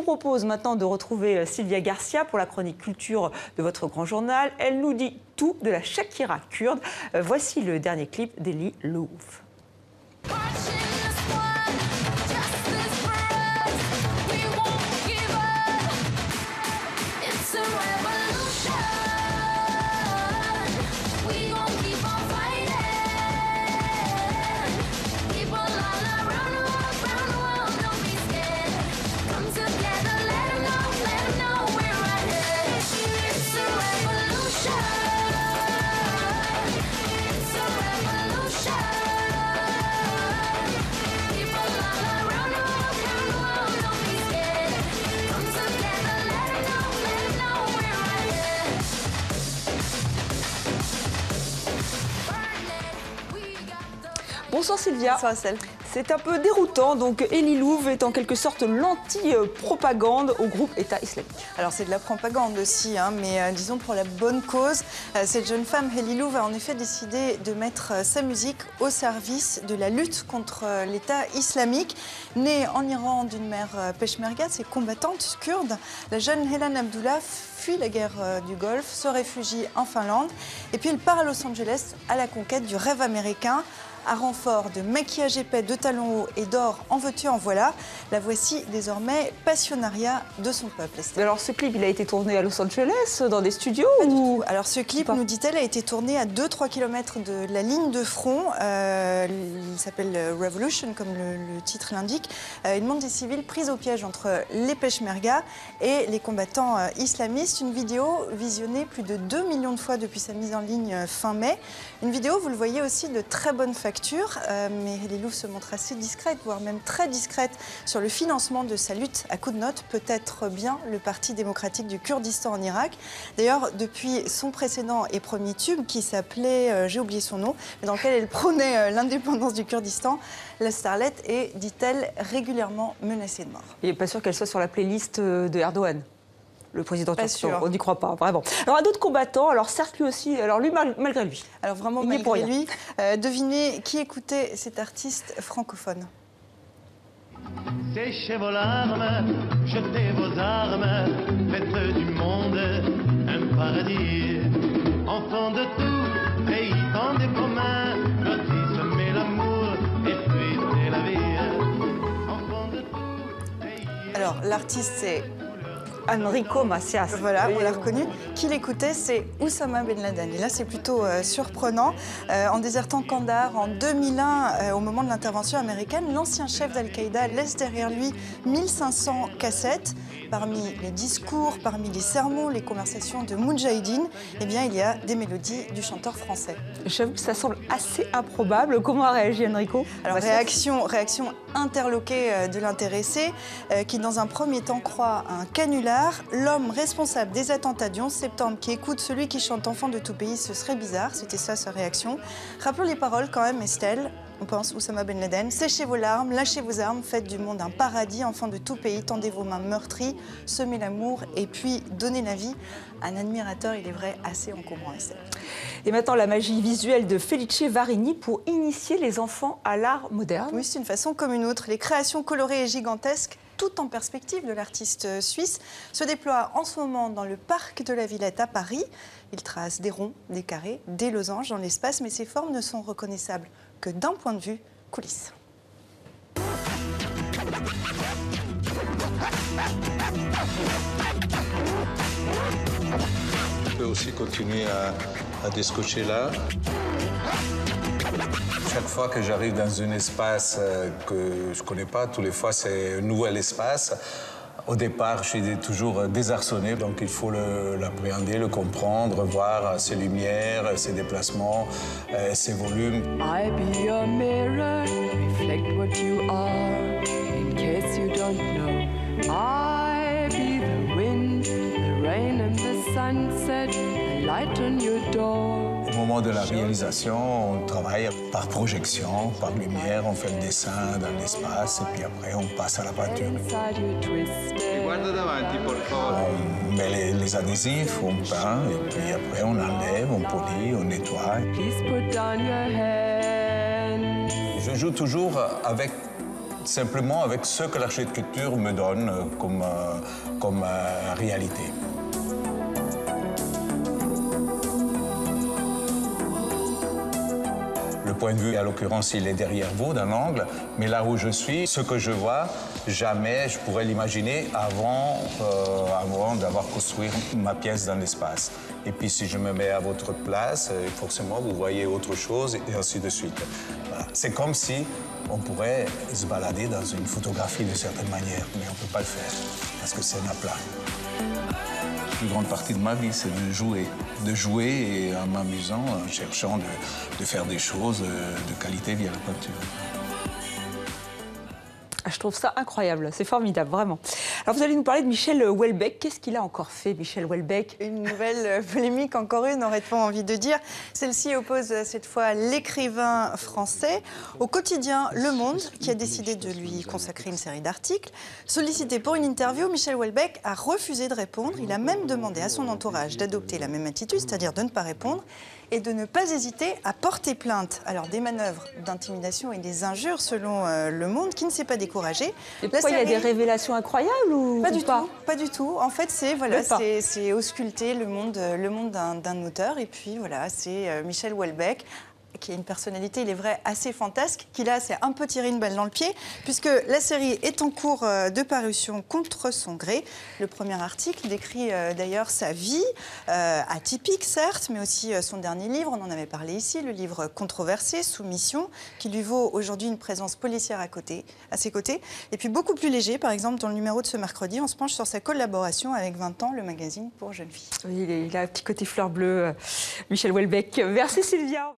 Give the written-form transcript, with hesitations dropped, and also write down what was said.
propose maintenant de retrouver Sylvia Garcia pour la chronique culture de votre grand journal. Elle nous dit tout de la Shakira kurde. Voici le dernier clip d'Eli Louv. Bonsoir Sylvia. Bonsoir Estelle. C'est un peu déroutant, donc Eli Louv est en quelque sorte l'anti-propagande au groupe État islamique. Alors c'est de la propagande aussi, hein, mais disons pour la bonne cause. Cette jeune femme, Eli Louv, a en effet décidé de mettre sa musique au service de la lutte contre l'État islamique. Née en Iran d'une mère peshmerga, c'est combattante kurde, la jeune Helen Abdullah fuit la guerre du Golfe, se réfugie en Finlande et puis elle part à Los Angeles à la conquête du rêve américain. À renfort de maquillage épais, de talons hauts et d'or, en veux-tu, en voilà, la voici désormais passionnariat de son peuple. Mais alors ce clip, il a été tourné à Los Angeles, dans des studios ou... Alors ce clip, nous dit-elle, a été tourné à 2-3 km de la ligne de front. Il s'appelle Revolution, comme le titre l'indique. Il montre des civils pris au piège entre les peshmergas et les combattants islamistes. Une vidéo visionnée plus de 2 millions de fois depuis sa mise en ligne fin mai. Une vidéo, vous le voyez aussi, de très bonne facture. Mais Eli Louv se montre assez discrète, voire même très discrète, sur le financement de sa lutte à coups de notes, peut-être bien le Parti démocratique du Kurdistan en Irak. D'ailleurs, depuis son précédent et premier tube, qui s'appelait, j'ai oublié son nom, mais dans lequel elle prônait l'indépendance du Kurdistan, la starlette est, dit-elle, régulièrement menacée de mort. Il n'est pas sûr qu'elle soit sur la playlist de Erdogan. Le président turc, on n'y croit pas, vraiment. Alors, un autre combattant, alors certes lui aussi, alors lui, malgré lui. Alors vraiment, malgré lui, devinez qui écoutait cet artiste francophone. Séchez vos larmes, jetez vos armes, faites du monde un paradis. Enfants de tout pays, tendez vos mains, voici semer l'amour et puiser la vie. Enfants de tout pays. Alors, l'artiste, c'est Enrico Macias. Voilà, on l'a reconnu. Qui l'écoutait, c'est Oussama Ben Laden. Et là, c'est plutôt surprenant. En désertant Kandahar en 2001, au moment de l'intervention américaine, l'ancien chef d'Al-Qaïda laisse derrière lui 1500 cassettes. Parmi les discours, parmi les sermons, les conversations de Moudjahidine, eh bien, il y a des mélodies du chanteur français. J'avoue que ça semble assez improbable. Comment a réagi Enrico? Alors, réaction interloquée de l'intéressé, qui dans un premier temps croit à un canular. L'homme responsable des attentats du 11 septembre qui écoute celui qui chante Enfant de tout pays, ce serait bizarre. C'était ça sa réaction. Rappelons les paroles quand même, Estelle. On pense Oussama Ben Laden. Séchez vos larmes, lâchez vos armes, faites du monde un paradis, enfants de tout pays, tendez vos mains meurtries, semez l'amour et puis donnez la vie. Un admirateur, il est vrai, assez encombrant, Estelle. Et maintenant, la magie visuelle de Felice Varini pour initier les enfants à l'art moderne. Oui, c'est une façon comme une autre. Les créations colorées et gigantesques, tout en perspective de l'artiste suisse, se déploie en ce moment dans le parc de la Villette à Paris. Il trace des ronds, des carrés, des losanges dans l'espace, mais ces formes ne sont reconnaissables que d'un point de vue coulisses. Je peux aussi continuer à descocher là. Chaque fois que j'arrive dans un espace que je ne connais pas, tous les fois c'est un nouvel espace. Au départ, je suis toujours désarçonné, donc il faut l'appréhender, le comprendre, voir ses lumières, ses déplacements, ses volumes. I be your mirror, reflect what you are, in case you don't know. I be the wind, the rain and the sunset, the light on your door. Au moment de la réalisation, on travaille par projection, par lumière, on fait le dessin dans l'espace et puis après on passe à la peinture. On met les adhésifs, on peint et puis après on enlève, on polit, on nettoie. Please put down your hands. Je joue toujours avec simplement avec ce que l'architecture me donne comme réalité. Le point de vue, à l'occurrence, il est derrière vous, d'un angle, mais là où je suis, ce que je vois, jamais je pourrais l'imaginer avant d'avoir construit ma pièce dans l'espace. Et puis si je me mets à votre place, forcément vous voyez autre chose et ainsi de suite. Voilà. C'est comme si on pourrait se balader dans une photographie de certaine manière, mais on ne peut pas le faire parce que c'est un plat. La plus grande partie de ma vie, c'est de jouer et en m'amusant, en cherchant de faire des choses de qualité via la peinture. Je trouve ça incroyable, c'est formidable, vraiment. Alors vous allez nous parler de Michel Houellebecq. Qu'est-ce qu'il a encore fait, Michel Houellebecq? Une nouvelle polémique, encore une, n'aurait-on envie de dire. Celle-ci oppose cette fois l'écrivain français au quotidien Le Monde, qui a décidé de lui consacrer une série d'articles. Sollicité pour une interview, Michel Houellebecq a refusé de répondre. Il a même demandé à son entourage d'adopter la même attitude, c'est-à-dire de ne pas répondre, et de ne pas hésiter à porter plainte. Alors des manœuvres d'intimidation et des injures selon Le Monde, qui ne s'est pas découragé. Et pourquoi il y a des révélations incroyables ou pas du pas? tout, pas du tout. En fait, c'est ausculter le monde d'un auteur. Et puis voilà, c'est Michel Houellebecq, qui a une personnalité, il est vrai, assez fantasque, qui là s'est un peu tiré une balle dans le pied, puisque la série est en cours de parution contre son gré. Le premier article décrit d'ailleurs sa vie, atypique certes, mais aussi son dernier livre, on en avait parlé ici, le livre controversé, Soumission, qui lui vaut aujourd'hui une présence policière à ses côtés. Et puis beaucoup plus léger, par exemple, dans le numéro de ce mercredi, on se penche sur sa collaboration avec 20 ans, le magazine pour jeunes filles. Oui, il a un petit côté fleur bleue, Michel Houellebecq. Merci Sylvia.